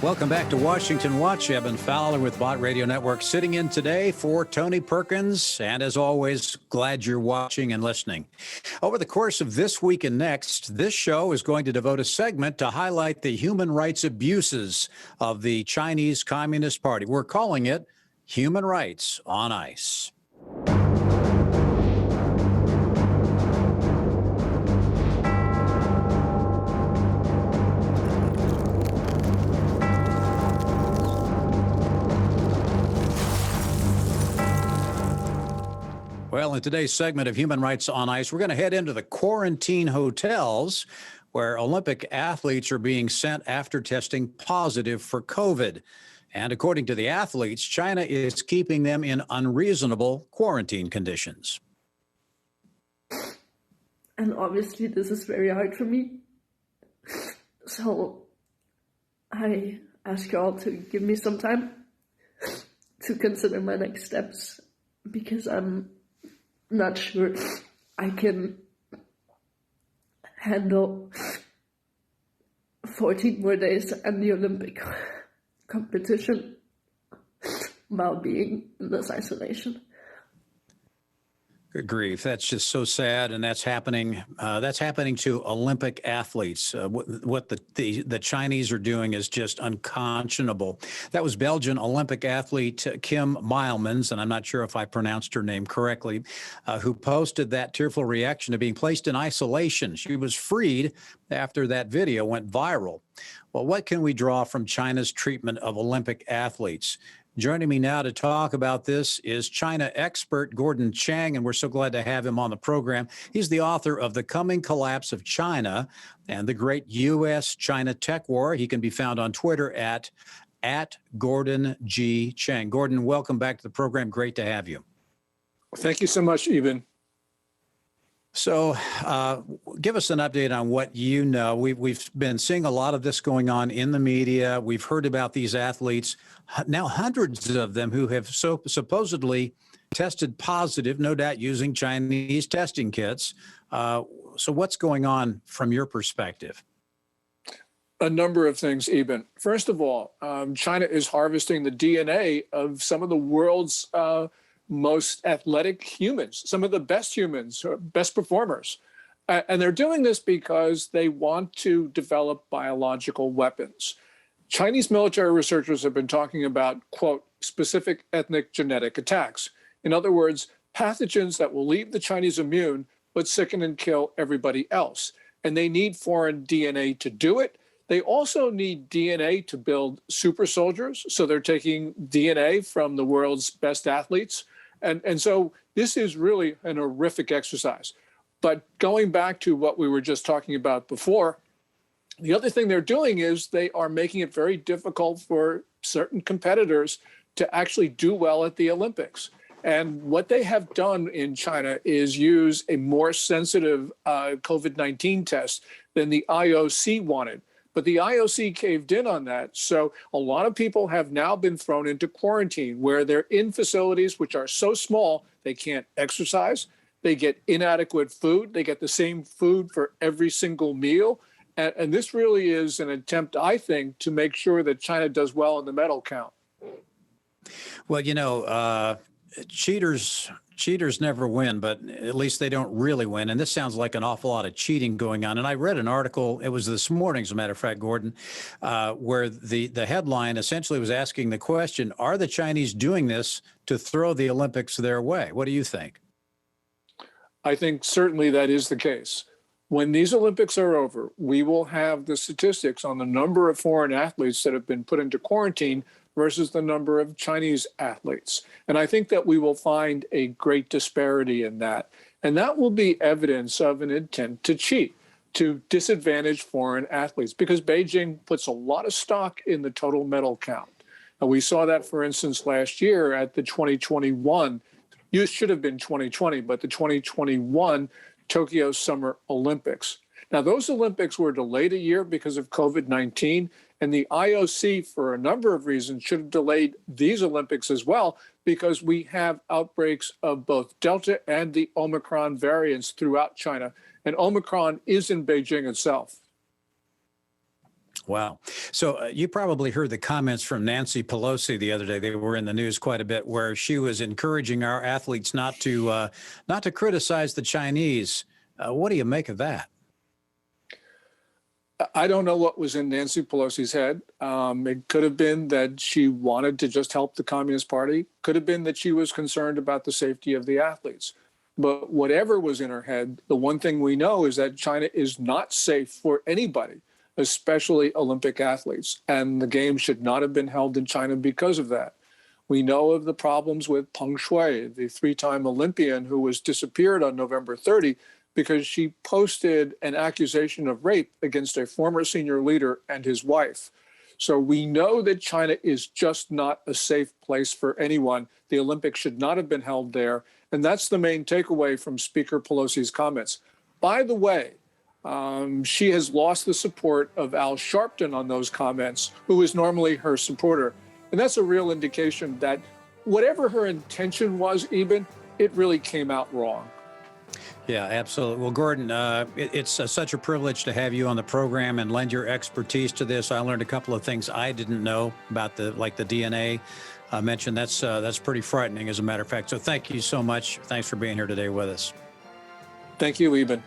Welcome back to Washington Watch. Evan Fowler with Bot Radio Network sitting in today for Tony Perkins. And as always, glad you're watching and listening. Over the course of this week and next, this show is going to devote a segment to highlight the human rights abuses of the Chinese Communist Party. We're calling it Human Rights on Ice. Well, in today's segment of Human Rights on Ice, we're going to head into the quarantine hotels where Olympic athletes are being sent after testing positive for COVID. And according to the athletes, China is keeping them in unreasonable quarantine conditions. And obviously, this is very hard for me. So I ask you all to give me some time to consider my next steps, because I'm not sure I can handle 14 more days and the Olympic competition while being in this isolation. Good grief. That's just so sad. And that's happening to Olympic athletes. What the Chinese are doing is just unconscionable. That was Belgian Olympic athlete Kim Mielmans, and I'm not sure if I pronounced her name correctly, who posted that tearful reaction to being placed in isolation. She was freed after that video went viral. Well, what can we draw from China's treatment of Olympic athletes? Joining me now to talk about this is China expert Gordon Chang, and we're so glad to have him on the program. He's the author of The Coming Collapse of China and the Great U.S.-China Tech War. He can be found on Twitter at Gordon G. Chang. Gordon, welcome back to the program. Great to have you. Thank you so much, Eben. So give us an update on what you know. We've been seeing a lot of this going on in the media. We've heard about these athletes, now hundreds of them who have supposedly tested positive, no doubt using Chinese testing kits. So what's going on from your perspective? A number of things, Eben. First of all, China is harvesting the DNA of some of the world's most athletic humans, some of the best humans, best performers. And they're doing this because they want to develop biological weapons. Chinese military researchers have been talking about, quote, specific ethnic genetic attacks. In other words, pathogens that will leave the Chinese immune, but sicken and kill everybody else. And they need foreign DNA to do it. They also need DNA to build super soldiers. So they're taking DNA from the world's best athletes. And so this is really an horrific exercise. But going back to what we were just talking about before, the other thing they're doing is they are making it very difficult for certain competitors to actually do well at the Olympics. And what they have done in China is use a more sensitive COVID-19 test than the IOC wanted. But the IOC caved in on that. So a lot of people have now been thrown into quarantine where they're in facilities which are so small they can't exercise. They get inadequate food. They get the same food for every single meal. And this really is an attempt, I think, to make sure that China does well in the medal count. Well, you know, cheaters never win, but at least they don't really win. And this sounds like an awful lot of cheating going on. And I read an article, it was this morning, as a matter of fact, Gordon, where the headline essentially was asking the question, are the Chinese doing this to throw the Olympics their way? What do you think? I think certainly that is the case. When these Olympics are over, we will have the statistics on the number of foreign athletes that have been put into quarantine versus the number of Chinese athletes. And I think that we will find a great disparity in that. And that will be evidence of an intent to cheat, to disadvantage foreign athletes, because Beijing puts a lot of stock in the total medal count. And we saw that, for instance, last year at the 2021, it should have been 2020, but the 2021 Tokyo Summer Olympics. Now, those Olympics were delayed a year because of COVID-19, and the IOC, for a number of reasons, should have delayed these Olympics as well, because we have outbreaks of both Delta and the Omicron variants throughout China, and Omicron is in Beijing itself. Wow. So you probably heard the comments from Nancy Pelosi the other day. They were in the news quite a bit, where she was encouraging our athletes not to criticize the Chinese. What do you make of that? I don't know what was in Nancy Pelosi's head. It could have been that she wanted to just help the Communist Party. Could have been that she was concerned about the safety of the athletes. But whatever was in her head, the one thing we know is that China is not safe for anybody, especially Olympic athletes. And the games should not have been held in China because of that. We know of the problems with Peng Shuai, the three-time Olympian who was disappeared on November 30 because she posted an accusation of rape against a former senior leader and his wife. So we know that China is just not a safe place for anyone. The Olympics should not have been held there. And that's the main takeaway from Speaker Pelosi's comments. By the way, she has lost the support of Al Sharpton on those comments, who is normally her supporter. And that's a real indication that whatever her intention was, even, it really came out wrong. Yeah, absolutely. Well, Gordon, it's such a privilege to have you on the program and lend your expertise to this. I learned a couple of things I didn't know about the DNA mentioned. That's pretty frightening, as a matter of fact. So thank you so much. Thanks for being here today with us. Thank you, Eben.